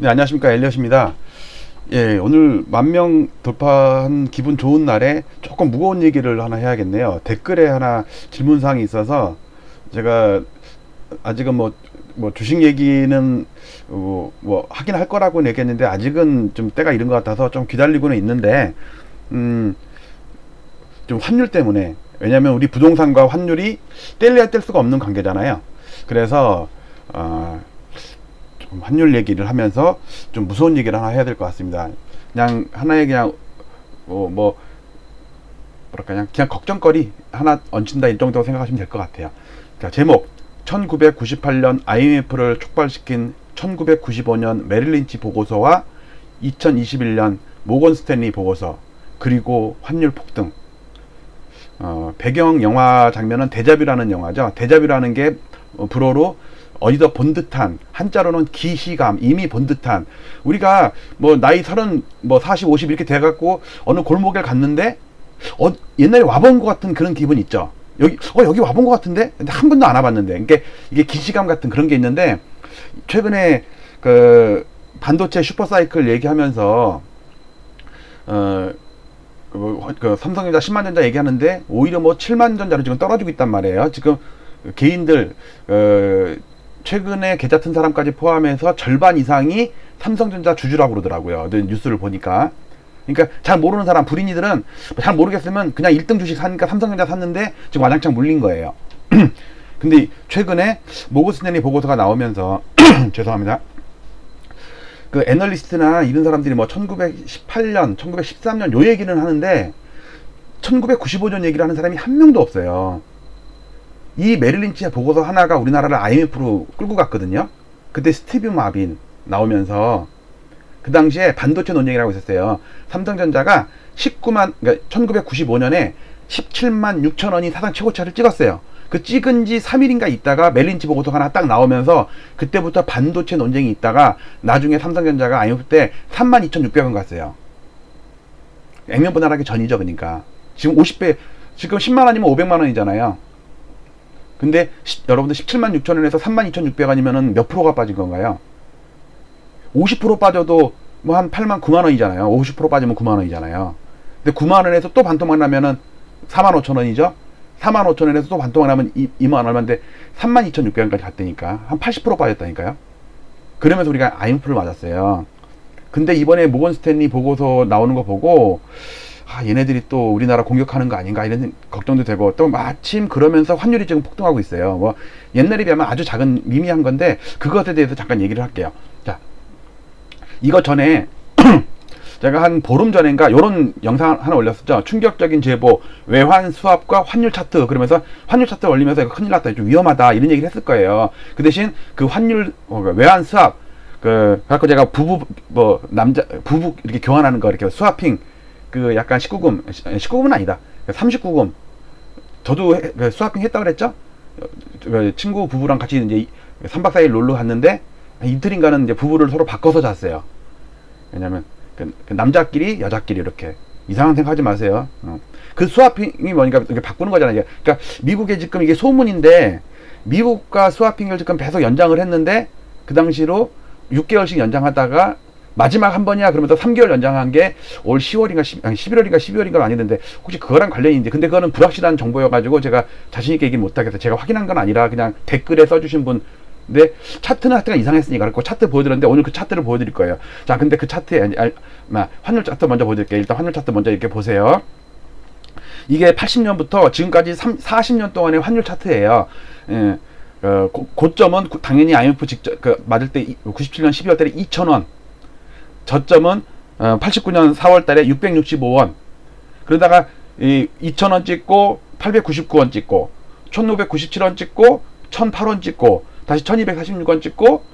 네, 안녕하십니까. 엘리엇입니다. 예, 오늘 10,000명 돌파한 기분 좋은 날에 조금 무거운 얘기를 하나 해야겠네요. 댓글에 하나 질문사항이 있어서 제가 아직은 뭐 주식 얘기는 하긴 할 거라고는 얘기했는데 아직은 좀 때가 이른 것 같아서 좀 기다리고는 있는데, 좀 환율 때문에, 왜냐면 우리 부동산과 환율이 뗄래야 뗄 수가 없는 관계잖아요. 그래서 좀 환율 얘기를 하면서 좀 무서운 얘기를 하나 해야 될 것 같습니다. 그냥 하나의 그냥 그냥 걱정거리 하나 얹힌다 이 정도 생각하시면 될 것 같아요. 자, 제목 1998년 IMF를 촉발시킨 1995년 메릴 린치 보고서와 2021년 모건 스탠리 보고서, 그리고 환율 폭등. 배경 영화 장면은 데자뷰라는 영화죠. 데자뷰라는 게 불어로 어디서 본 듯한, 한자로는 기시감, 이미 본 듯한. 우리가 나이 30, 40, 50 이렇게 돼갖고 어느 골목에 갔는데 옛날에 와본 것 같은 그런 기분 있죠. 여기 와본 것 같은데? 근데 한 번도 안 와봤는데. 이게 기시감 같은 그런 게 있는데, 최근에 그 반도체 슈퍼사이클 얘기하면서 그 삼성전자 10만전자 얘기하는데 오히려 7만전자로 지금 떨어지고 있단 말이에요. 지금 개인들 최근에 계좌 튼 사람까지 포함해서 절반 이상이 삼성전자 주주라고 그러더라고요. 뉴스를 보니까. 그러니까 잘 모르는 사람, 불인이들은 잘 모르겠으면 그냥 1등 주식 사니까 삼성전자 샀는데 지금 와장창 물린 거예요. 근데 최근에 모건 스탠리 보고서가 나오면서 죄송합니다. 그 애널리스트나 이런 사람들이 1918년, 1913년 요 얘기는 하는데 1995년 얘기를 하는 사람이 한 명도 없어요. 이 메릴 린치의 보고서 하나가 우리나라를 IMF로 끌고 갔거든요. 그때 스티브 마빈 나오면서 그 당시에 반도체 논쟁이라고 있었어요. 삼성전자가 1995년에 17만 6천 원이 사상 최고치를 찍었어요. 그 찍은 지 3일인가 있다가 메릴 린치 보고서가 하나 딱 나오면서 그때부터 반도체 논쟁이 있다가 나중에 삼성전자가 IMF 때 32,600원 갔어요. 액면분할하기 전이죠. 그러니까 지금 50배, 지금 10만 원이면 500만 원이잖아요. 근데 여러분들 17만 6천 원에서 32,600원이면은 몇 프로가 빠진 건가요? 50% 빠져도 한 8만 9만 원이잖아요. 50% 빠지면 9만 원이잖아요. 근데 9만 원에서 또 반토막 나면은 4만 5천 원이죠. 4만 5천 원에서 또 반토막 나면 2만 얼마인데 32,600원까지 갔다니까. 한 80% 빠졌다니까요. 그러면서 우리가 IMF를 맞았어요. 근데 이번에 모건 스탠리 보고서 나오는 거 보고 얘네들이 또 우리나라 공격하는 거 아닌가 이런 걱정도 되고, 또 마침 그러면서 환율이 지금 폭등하고 있어요. 옛날에 비하면 아주 작은 미미한 건데 그것에 대해서 잠깐 얘기를 할게요. 자, 이거 전에 제가 한 보름 전인가 요런 영상 하나 올렸었죠. 충격적인 제보, 외환 수합과 환율 차트. 그러면서 환율 차트 올리면서 이거 큰일 났다, 좀 위험하다 이런 얘기를 했을 거예요. 그 대신 그 환율 외환 수합 그래갖고 제가 부부 이렇게 교환하는 거, 이렇게 스와핑, 그 약간 19금 아니다, 39금. 저도 스와핑 했다고 그랬죠. 친구 부부랑 같이 이제 3박 4일 놀러 갔는데 이틀인가는 이제 부부를 서로 바꿔서 잤어요. 왜냐면 그 남자끼리 여자끼리 이렇게 이상한 생각하지 마세요. 그 스와핑이 뭐니까 이렇게 바꾸는 거잖아요. 그러니까 미국에 지금 이게 소문인데, 미국과 스와핑을 지금 계속 연장을 했는데 그 당시로 6개월씩 연장하다가 마지막 한 번이야 그러면서 3개월 연장한 게 올 10월인가 11월인가 12월인가 아니던데, 혹시 그거랑 관련이 있는지. 근데 그거는 불확실한 정보여가지고 제가 자신있게 얘기 못하겠어요. 제가 확인한 건 아니라 그냥 댓글에 써주신 분. 근데 차트는 하여튼 이상했으니까 그렇고 차트 보여드렸는데 오늘 그 차트를 보여드릴 거예요. 자, 근데 그 차트에 환율 차트 먼저 보여드릴게요. 일단 환율 차트 먼저 이렇게 보세요. 이게 80년부터 지금까지 40년 동안의 환율 차트예요. 예. 고점은 당연히 IMF 직전 맞을 때 97년 12월 달에 2,000원. 저점은 89년 4월 달에 665원. 그러다가 2,000원 찍고 899원 찍고 1,597원 찍고 1,008원 찍고 다시 1,246원 찍고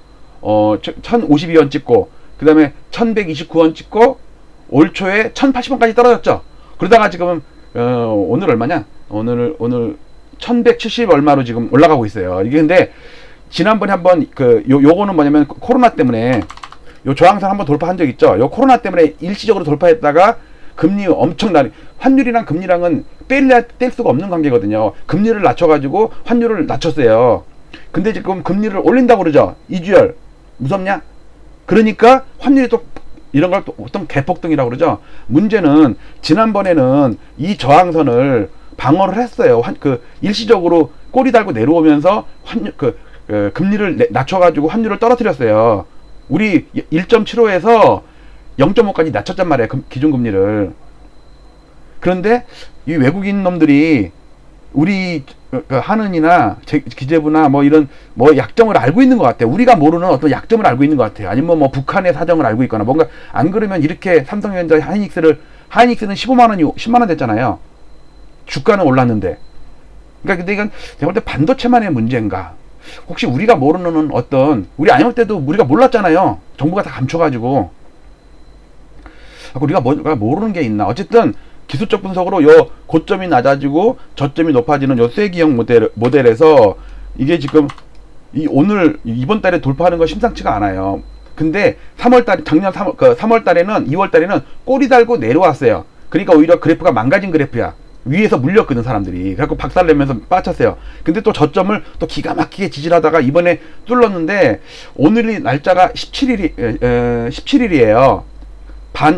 1,052원 찍고 그 다음에 1,129원 찍고 올 초에 1,080원까지 떨어졌죠. 그러다가 지금은 오늘 얼마냐? 오늘 1,170 얼마로 지금 올라가고 있어요. 이게 근데 지난번에 한번 요거는 뭐냐면 코로나 때문에 요 저항선 한번 돌파한 적 있죠. 요 코로나 때문에 일시적으로 돌파했다가 금리 엄청나게, 환율이랑 금리랑은 뗄 수가 없는 관계거든요. 금리를 낮춰가지고 환율을 낮췄어요. 근데 지금 금리를 올린다고 그러죠. 이주열 무섭냐? 그러니까 환율이 또 이런 걸 또 어떤 개폭등이라고 그러죠. 문제는 지난번에는 이 저항선을 방어를 했어요. 일시적으로 꼬리 달고 내려오면서 금리를 낮춰가지고 환율을 떨어뜨렸어요. 우리 1.75에서 0.5까지 낮췄단 말이에요. 기준금리를. 그런데 이 외국인 놈들이 우리 한은이나 기재부나 뭐 이런 뭐 약점을 알고 있는 것 같아요. 우리가 모르는 어떤 약점을 알고 있는 것 같아요. 아니면 뭐 북한의 사정을 알고 있거나 뭔가 안 그러면 이렇게 삼성전자 하이닉스는 15만 원이 10만 원 됐잖아요. 주가는 올랐는데. 그러니까 근데 이건 제가 볼 때 반도체만의 문제인가? 혹시 우리가 모르는 어떤 우리 IMF 때도 우리가 몰랐잖아요. 정부가 다 감춰가지고. 우리가 모르는 게 있나? 어쨌든 기술적 분석으로 요 고점이 낮아지고 저점이 높아지는 요 쇠기형 모델에서 이게 지금 오늘 이번 달에 돌파하는 거 심상치가 않아요. 근데 3월달 작년 3월달에는 2월달에는 꼬리 달고 내려왔어요. 그러니까 오히려 그래프가 망가진 그래프야. 위에서 물렸거든 사람들이. 그래갖고 박살내면서 빠졌어요. 근데 또 저점을 또 기가 막히게 지지하다가 이번에 뚫렸는데 오늘이 날짜가 17일이에요.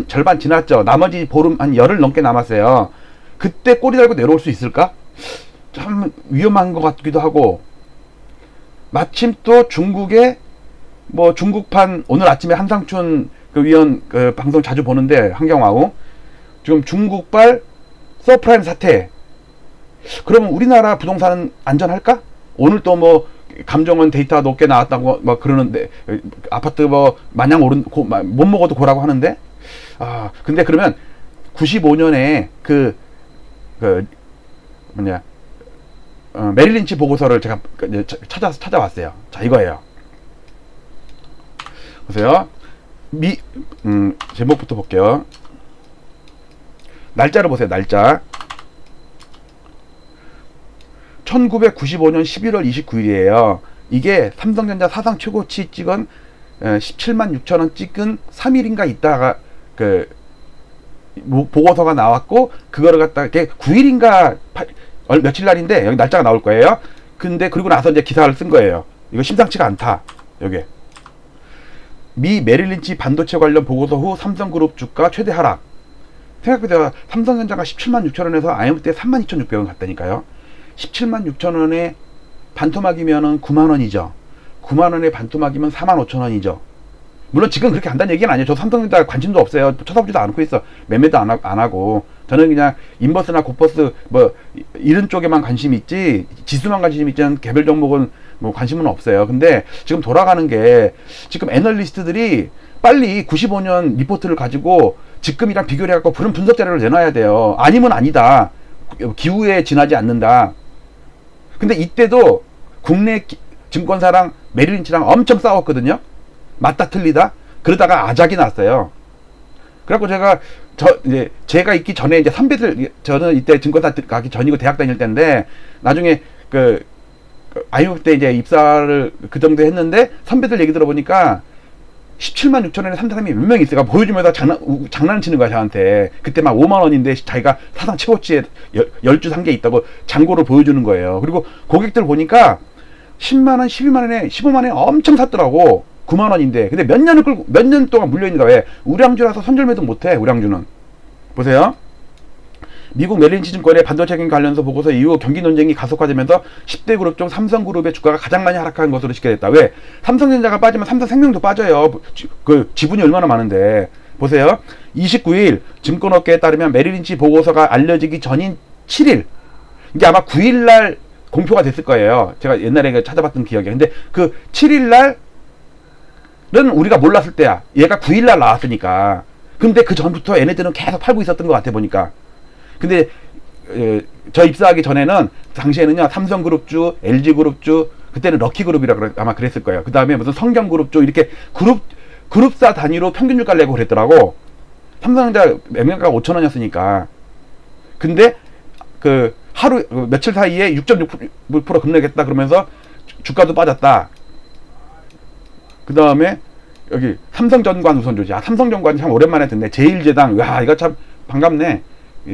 절반 지났죠. 나머지 보름 한 열흘 넘게 남았어요. 그때 꼬리 달고 내려올 수 있을까? 참 위험한 것 같기도 하고, 마침 또 중국의 뭐 중국판 오늘 아침에 한상춘 위원 방송 자주 보는데 한경화우 지금 중국발 서프라임 사태. 그러면 우리나라 부동산은 안전할까? 오늘 또 뭐 감정원 데이터 높게 나왔다고 막 그러는데 아파트 뭐 마냥 못 먹어도 고라고 하는데. 근데 그러면 95년에 메릴 린치 보고서를 제가 찾아왔어요. 자, 이거예요. 보세요. 제목부터 볼게요. 날짜를 보세요. 날짜. 1995년 11월 29일이에요. 이게 삼성전자 사상 최고치 찍은 17만 6천 원 찍은 3일인가 있다가 보고서가 나왔고, 그거를 갖다가 9일인가 며칠 날인데 여기 날짜가 나올 거예요. 근데 그리고 나서 이제 기사를 쓴 거예요. 이거 심상치가 않다. 여기 미 메릴 린치 반도체 관련 보고서 후 삼성그룹 주가 최대 하락. 생각해보세요. 삼성전자가 17만 6천 원에서 IMF 때 3만 2,600원 갔다니까요. 17만 6천 원에 반토막이면은 9만 원이죠. 9만 원에 반토막이면 4만 5천 원이죠. 물론 지금 그렇게 한다는 얘기는 아니에요. 저 삼성전자 관심도 없어요. 쳐다보지도 않고 있어. 매매도 안 하고. 저는 그냥 인버스나 고퍼스 뭐 이런 쪽에만 관심이 있지, 지수만 관심이 있지, 개별 종목은 뭐 관심은 없어요. 근데 지금 돌아가는 게, 지금 애널리스트들이 빨리 95년 리포트를 가지고 지금이랑 비교를 해갖고 그런 분석 자료를 내놔야 돼요. 아니면 아니다. 기후에 지나지 않는다. 근데 이때도 국내 증권사랑 메릴린치랑 엄청 싸웠거든요. 맞다 틀리다. 그러다가 아작이 났어요. 그래갖고 제가 있기 전에 이제 선배들, 저는 이때 증권사 가기 전이고 대학 다닐 때인데, 나중에 IMF 때 이제 입사를 그 정도 했는데, 선배들 얘기 들어보니까 17만 6천 원에 산 사람이 몇 명 있어요. 보여주면서 장난을 치는 거야, 저한테. 그때 막 5만 원인데 자기가 사상 최고치에 10주 산 게 있다고 잔고를 보여주는 거예요. 그리고 고객들 보니까 10만 원, 12만 원에, 15만 원에 엄청 샀더라고. 9만 원인데. 근데 몇 년 동안 물려있는 거야. 왜? 우량주라서 선절매도 못해, 우량주는. 보세요. 미국 메릴린치 증권의 반도체 경기 관련서 보고서 이후 경기 논쟁이 가속화되면서 10대 그룹 중 삼성그룹의 주가가 가장 많이 하락한 것으로 집계됐다. 왜? 삼성전자가 빠지면 삼성생명도 빠져요. 지분이 얼마나 많은데. 보세요. 29일 증권업계에 따르면 메릴린치 보고서가 알려지기 전인 7일. 이게 아마 9일날 공표가 됐을 거예요. 제가 옛날에 찾아봤던 기억이. 근데 그 7일날은 우리가 몰랐을 때야. 얘가 9일날 나왔으니까. 근데 그 전부터 얘네들은 계속 팔고 있었던 것 같아, 보니까. 근데 저 입사하기 전에는, 당시에는요, 삼성그룹주, LG그룹주, 그때는 럭키그룹이라 아마 그랬을 거예요. 그 다음에 무슨 성경그룹주, 이렇게 그룹사 단위로 평균 주가를 내고 그랬더라고. 삼성전자 매매가가 5천 원이었으니까. 근데 하루 며칠 사이에 6.6% 급락했다 그러면서 주가도 빠졌다. 그 다음에 여기 삼성전관 우선주지. 삼성전관이 참 오랜만에 듣네. 제일제당. 와, 이거 참 반갑네.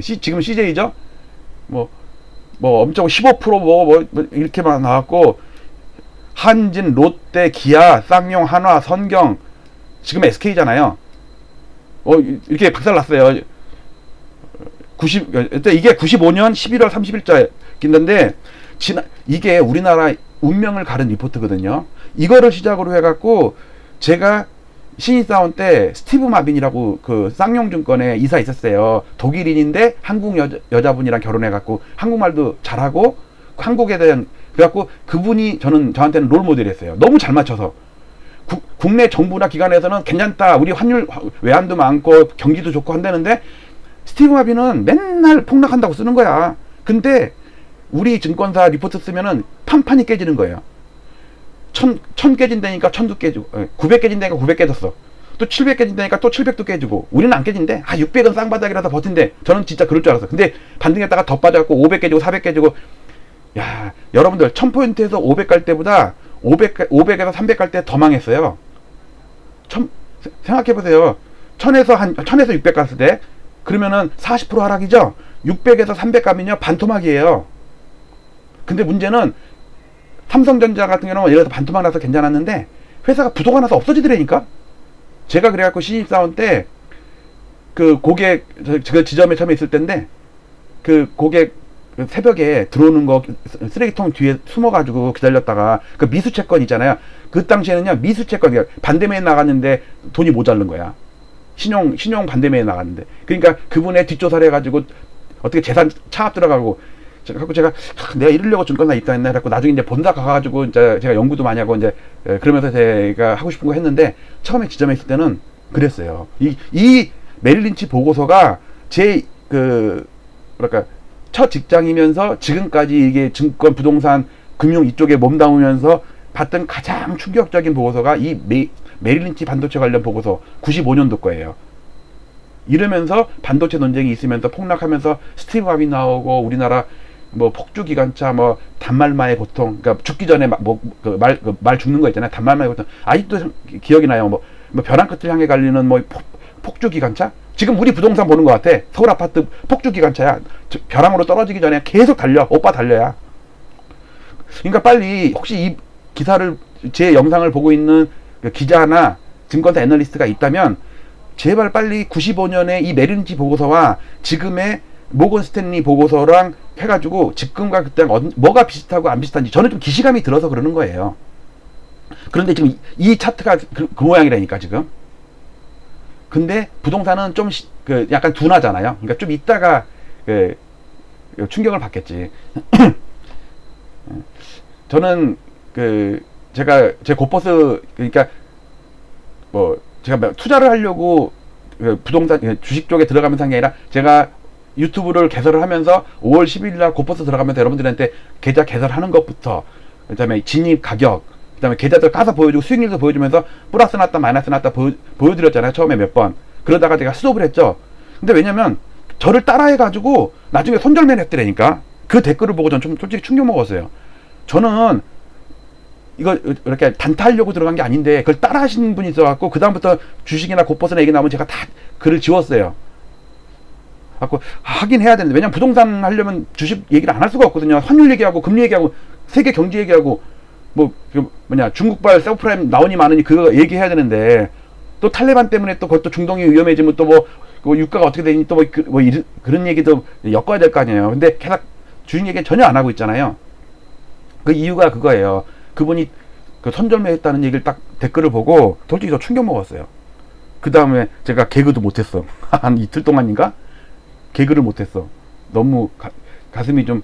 지금 CJ죠? 뭐 엄청 15% 이렇게만 나왔고, 한진, 롯데, 기아, 쌍용, 한화, 선경, 지금 SK잖아요. 이렇게 박살났어요. 이게 95년 11월 30일자 긴데 이게 우리나라 운명을 가른 리포트거든요. 이거를 시작으로 해갖고 제가 신입사원 때 스티브 마빈이라고 그 쌍용증권에 이사 있었어요. 독일인인데 한국 여자분이랑 결혼해갖고 한국말도 잘하고 한국에 대한 그래갖고 그분이 저한테는 롤모델이었어요. 너무 잘 맞춰서 국내 정부나 기관에서는 괜찮다. 우리 환율 외환도 많고 경기도 좋고 한다는데 스티브 마빈은 맨날 폭락한다고 쓰는 거야. 근데 우리 증권사 리포트 쓰면은 판판이 깨지는 거예요. 1000 깨진다니까 1000도 깨지고 900 깨진다니까 900 깨졌어. 또 700 깨진다니까 또 700도 깨지고 우리는 안 깨진대. 600은 쌍바닥이라서 버틴대. 저는 진짜 그럴 줄 알았어. 근데 반등했다가 더 빠져갖고 500 깨지고 400 깨지고 야 여러분들 1000포인트에서 500 갈 때보다 500에서 300 갈 때 더 망했어요. 생각해보세요. 1000에서 600 갔을 때 그러면은 40% 하락이죠. 600에서 300 가면요 반토막이에요. 근데 문제는 삼성전자 같은 경우는 예를 들어서 반토막 나서 괜찮았는데 회사가 부도가 나서 없어지더라니까. 제가 그래갖고 신입사원 때 그 고객 제가 지점에 처음에 있을 때인데 그 고객 새벽에 들어오는 거 쓰레기통 뒤에 숨어가지고 기다렸다가 그 미수채권 있잖아요. 그 당시에는요 미수채권 반대매에 나갔는데 돈이 모자른 거야. 신용 반대매에 나갔는데 그러니까 그분의 뒷조사를 해가지고 어떻게 재산 차압 들어가고 제가 내가 이러려고 증권사 입사했나 그래갖고 나중에 이제 본사 가가지고 이제 제가 연구도 많이 하고 이제 그러면서 제가 하고 싶은 거 했는데 처음에 지점에 있을 때는 그랬어요. 이 메릴 린치 보고서가 제 뭐랄까 첫 직장이면서 지금까지 이게 증권 부동산 금융 이쪽에 몸담으면서 봤던 가장 충격적인 보고서가 이 메릴 린치 반도체 관련 보고서 95년도 거예요. 이러면서 반도체 논쟁이 있으면서 폭락하면서 스티브 마빈 나오고 우리나라 뭐 폭주 기관차 뭐 단말마의 고통 그러니까 죽기 전에 말 죽는 거 있잖아요. 단말마의 고통 아직도 기억이 나요. 뭐 벼랑 끝을 향해 갈리는 뭐 폭주 기관차 지금 우리 부동산 보는 것 같아. 서울 아파트 폭주 기관차야. 벼랑으로 떨어지기 전에 계속 달려. 오빠 달려야. 그러니까 빨리 혹시 이 기사를 제 영상을 보고 있는 기자나 증권사 애널리스트가 있다면 제발 빨리 95년에 이 메릴 린치 보고서와 지금의 모건 스탠리 보고서랑 해가지고 지금과 그때랑 뭐가 비슷하고 안 비슷한지 저는 좀 기시감이 들어서 그러는 거예요. 그런데 지금 이 차트가 그 모양이라니까 지금. 근데 부동산은 좀 약간 둔하잖아요. 그러니까 좀 있다가 충격을 받겠지. 저는 제가 제 고버스 그러니까 뭐 제가 투자를 하려고 부동산 주식 쪽에 들어가면서 한 게 아니라 제가 유튜브를 개설을 하면서 5월 10일 날 고버스 들어가면서 여러분들한테 계좌 개설하는 것부터 그다음에 진입 가격 그다음에 계좌들 까서 보여주고 수익률도 보여주면서 플러스 났다 마이너스 났다 보여드렸잖아요. 처음에 몇 번. 그러다가 제가 스톱을 했죠. 근데 왜냐면 저를 따라해가지고 나중에 손절매를 했더라니까. 그 댓글을 보고 전 좀 솔직히 충격 먹었어요. 저는 이거 이렇게 단타하려고 들어간 게 아닌데 그걸 따라 하시는 분이 있어갖고 그 다음부터 주식이나 고버스나 얘기 나오면 제가 다 글을 지웠어요. 갖고 하긴 해야 되는데 왜냐면 부동산 하려면 주식 얘기를 안 할 수가 없거든요. 환율 얘기하고 금리 얘기하고 세계 경제 얘기하고 중국발 서브프라임 나오니 많으니 그거 얘기해야 되는데 또 탈레반 때문에 또 그것도 중동이 위험해지면 또 뭐 유가가 어떻게 되니 또 그런 얘기도 엮어야 될 거 아니에요. 근데 계속 주식 얘기는 전혀 안 하고 있잖아요. 그 이유가 그거예요. 그분이 그 손절매 했다는 얘기를 딱 댓글을 보고 솔직히 저 충격 먹었어요. 그 다음에 제가 개그도 못했어. 한 이틀 동안인가? 개그를 못했어. 너무 가슴이 좀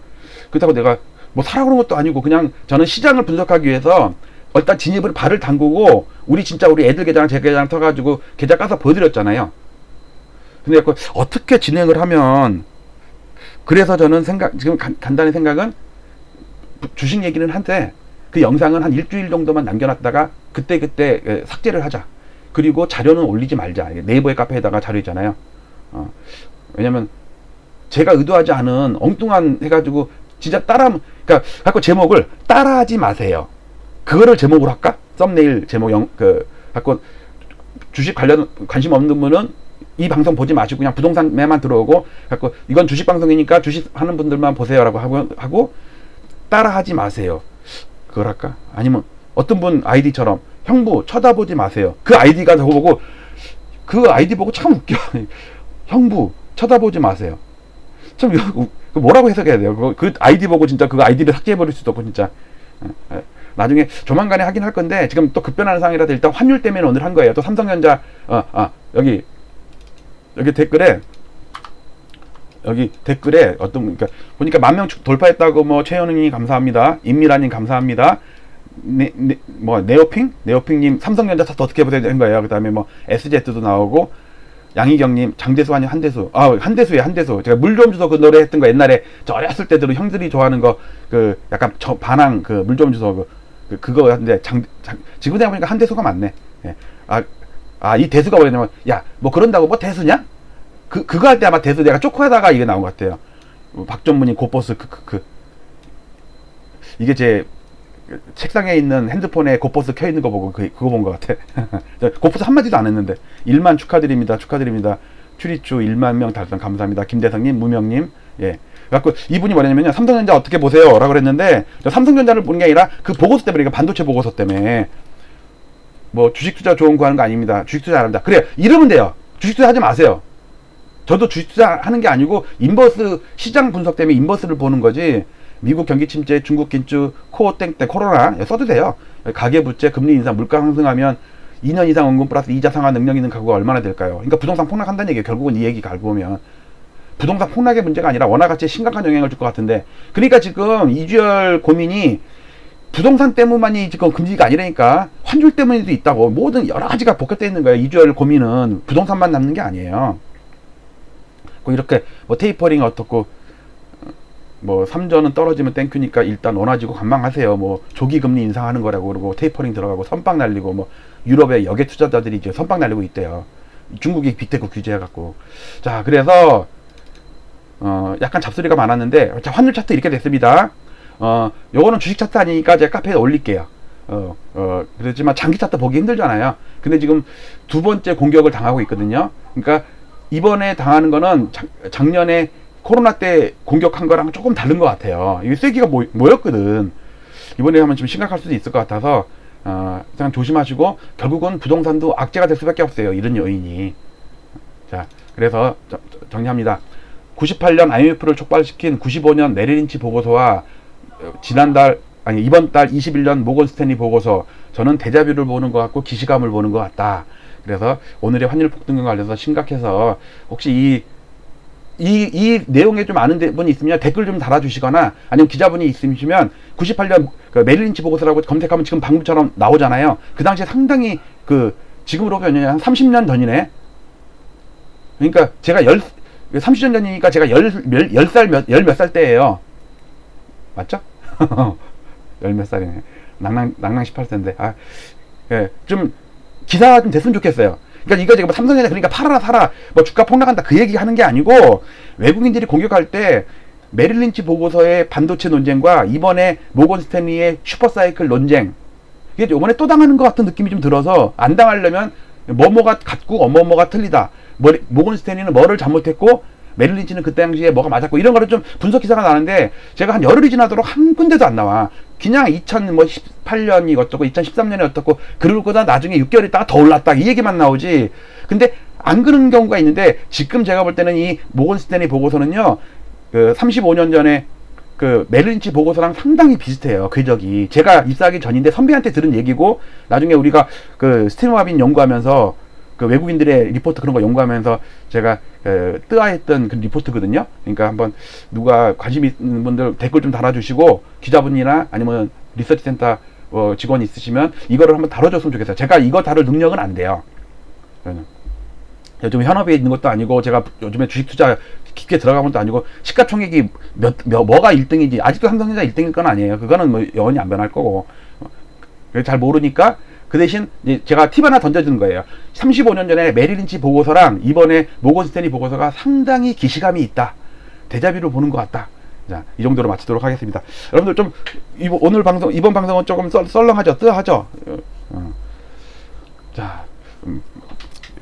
그렇다고 내가 뭐 사라 그런 것도 아니고 그냥 저는 시장을 분석하기 위해서 일단 진입을 발을 담그고 우리 애들 계좌랑 제 계좌랑 터가지고 계좌 까서 보여드렸잖아요. 근데 어떻게 진행을 하면 그래서 저는 지금 간단히 생각은 주식 얘기는 한데 그 영상은 한 일주일 정도만 남겨놨다가 그때 삭제를 하자. 그리고 자료는 올리지 말자. 네이버의 카페에다가 자료 있잖아요. 왜냐면 제가 의도하지 않은 엉뚱한 해가지고 진짜 그러니까 자꾸 제목을 따라하지 마세요. 그거를 제목으로 할까? 썸네일 제목 자꾸 주식 관심 없는 분은 이 방송 보지 마시고 그냥 부동산에만 들어오고 자꾸 이건 주식 방송이니까 주식 하는 분들만 보세요라고 하고 따라하지 마세요. 그걸 할까? 아니면 어떤 분 아이디처럼 형부 쳐다보지 마세요. 그 아이디가 저거 보고 그 아이디 보고 참 웃겨. 형부 쳐다보지 마세요. 참 뭐라고 해석해야 돼요? 그 아이디 보고 진짜 그 아이디를 삭제해버릴 수도 없고 진짜. 나중에 조만간에 하긴 할 건데 지금 또 급변하는 상황이라서 일단 환율 때문에 오늘 한 거예요. 또 삼성전자 여기 댓글에 어떤 그러니까 보니까 10,000명 돌파했다고 뭐 최현웅님 감사합니다. 임미라님 감사합니다. 네오핑님 삼성전자 차트 어떻게 보세요 된 거예요. 그다음에 뭐 SZ도 나오고 양희경님 장대수 아니 한대수 한대수예요. 한대수 제가 물 좀 주소 그 노래 했던 거 옛날에 저 어렸을 때도 형들이 좋아하는 거 그 약간 저 반항 그 물 좀 주소 그거였는데 지금 생각해보니까 한대수가 맞네. 예. 이 대수가 뭐냐면 야 뭐 그런다고 뭐 대수냐? 그거 할 때 아마 대수 내가 쪼코하다가 이게 나온 것 같아요. 박전문이 고버스 이게 제 책상에 있는 핸드폰에 고버스 켜 있는 거 보고 그거 본 것 같아. 고버스 한마디도 안 했는데 1만 축하드립니다. 추리추 1만 명 달성 감사합니다. 김대성님, 무명님. 예. 그래갖고 이분이 뭐냐면요. 삼성전자 어떻게 보세요? 라고 그랬는데 삼성전자를 보는 게 아니라 그 보고서 때문에 그러니까 반도체 보고서 때문에 뭐 주식 투자 좋은 거 하는 거 아닙니다. 주식 투자 안 합니다. 그래요. 이러면 돼요. 주식 투자 하지 마세요. 저도 주식 투자 하는 게 아니고 인버스 시장 분석 때문에 인버스를 보는 거지. 미국 경기 침체, 중국 긴축, 코어 땡땡 코로나 써도 돼요. 가계부채, 금리 인상, 물가 상승하면 2년 이상 원금 플러스 이자 상환 능력 있는 가구가 얼마나 될까요? 그러니까 부동산 폭락한다는 얘기예요. 결국은 이 얘기 갈고 보면 부동산 폭락의 문제가 아니라 원화 가치에 심각한 영향을 줄 것 같은데 그러니까 지금 이주열 고민이 부동산 때문만이 지금 금리가 아니라니까 환율 때문에도 있다고 모든 여러 가지가 복합되어 있는 거예요. 이주열 고민은 부동산만 남는 게 아니에요. 이렇게 뭐 테이퍼링 어떻고 뭐 3전은 떨어지면 땡큐니까 일단 원화지고 관망하세요. 뭐 조기 금리 인상하는 거라고 그러고 테이퍼링 들어가고 선빵 날리고 뭐 유럽의 여객 투자자들이 이제 선빵 날리고 있대요. 중국이 빅테크 규제해갖고. 자 그래서 약간 잡소리가 많았는데 자 환율 차트 이렇게 됐습니다. 요거는 주식 차트 아니니까 제가 카페에 올릴게요. 그렇지만 장기 차트 보기 힘들잖아요. 근데 지금 두 번째 공격을 당하고 있거든요. 그러니까 이번에 당하는 거는 작년에 코로나 때 공격한 거랑 조금 다른 것 같아요. 이게 쐐기가 모였거든. 이번에 하면 좀 심각할 수도 있을 것 같아서 그냥 조심하시고 결국은 부동산도 악재가 될 수밖에 없어요. 이런 요인이. 자 그래서 정리합니다. 98년 IMF를 촉발시킨 95년 메릴린치 보고서와 이번 달 21년 모건 스탠리 보고서 저는 데자뷰를 보는 것 같고 기시감을 보는 것 같다. 그래서 오늘의 환율 폭등과 관련해서 심각해서 혹시 이 내용에 좀 아는 분이 있으면 댓글 좀 달아주시거나 아니면 기자분이 있으시면 98년 그 메릴린치 보고서라고 검색하면 지금 방금처럼 나오잖아요. 그 당시에 상당히 지금으로 보면 한 30년 전이네. 그러니까 제가 30년 전이니까 제가 10몇 살 때예요. 맞죠? 10몇 살이네. 낭낭 18세인데. 예. 좀 기사가 좀 됐으면 좋겠어요. 그러니까 이거 지금 삼성전자 그러니까 팔아라 사라 뭐 주가 폭락한다 그 얘기 하는 게 아니고 외국인들이 공격할 때 메릴린치 보고서의 반도체 논쟁과 이번에 모건 스탠리의 슈퍼사이클 논쟁 이게 이번에 또 당하는 것 같은 느낌이 좀 들어서 안 당하려면 뭐가 같고 뭐가 틀리다. 모건 스탠리는 뭐를 잘못했고 메릴린치는 그때 당시에 뭐가 맞았고 이런 거를 좀 분석 기사가 나는데 제가 한 열흘이 지나도록 한 군데도 안 나와. 그냥 2018년이 어떻고 2013년이 어떻고 그러고다 나중에 6개월 있다가 더 올랐다 이 얘기만 나오지. 근데 안 그런 경우가 있는데 지금 제가 볼 때는 이 모건 스탠리 보고서는요 35년 전에 그 메릴린치 보고서랑 상당히 비슷해요. 궤적이. 제가 입사하기 전인데 선배한테 들은 얘기고 나중에 우리가 그 스티븐 마빈 연구하면서 그 외국인들의 리포트 그런 거 연구하면서 제가 뜨아했던 그 리포트거든요. 그러니까 한번 누가 관심 있는 분들 댓글 좀 달아주시고 기자분이나 아니면 리서치 센터 직원이 있으시면 이거를 한번 다뤄줬으면 좋겠어요. 제가 이거 다룰 능력은 안 돼요. 요즘 현업에 있는 것도 아니고 제가 요즘에 주식 투자 깊게 들어간 것도 아니고 시가총액이 뭐가 1등인지 아직도 삼성전자 1등일 건 아니에요. 그거는 뭐 영원히 안 변할 거고 잘 모르니까 그 대신 제가 팁 하나 던져주는 거예요. 35년 전에 메릴린치 보고서랑 이번에 모건 스탠리 보고서가 상당히 기시감이 있다. 데자뷰를 보는 것 같다. 자, 이 정도로 마치도록 하겠습니다. 여러분들 좀 이번 방송은 조금 썰렁하죠, 뜨하죠. 자,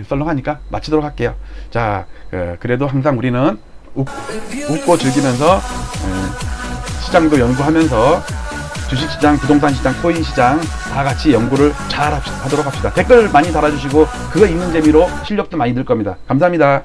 썰렁하니까 마치도록 할게요. 자, 그래도 항상 우리는 웃고 즐기면서 시장도 연구하면서 주식시장, 부동산시장, 코인시장 다 같이 연구를 잘 하도록 합시다. 댓글 많이 달아주시고 그거 읽는 재미로 실력도 많이 늘 겁니다. 감사합니다.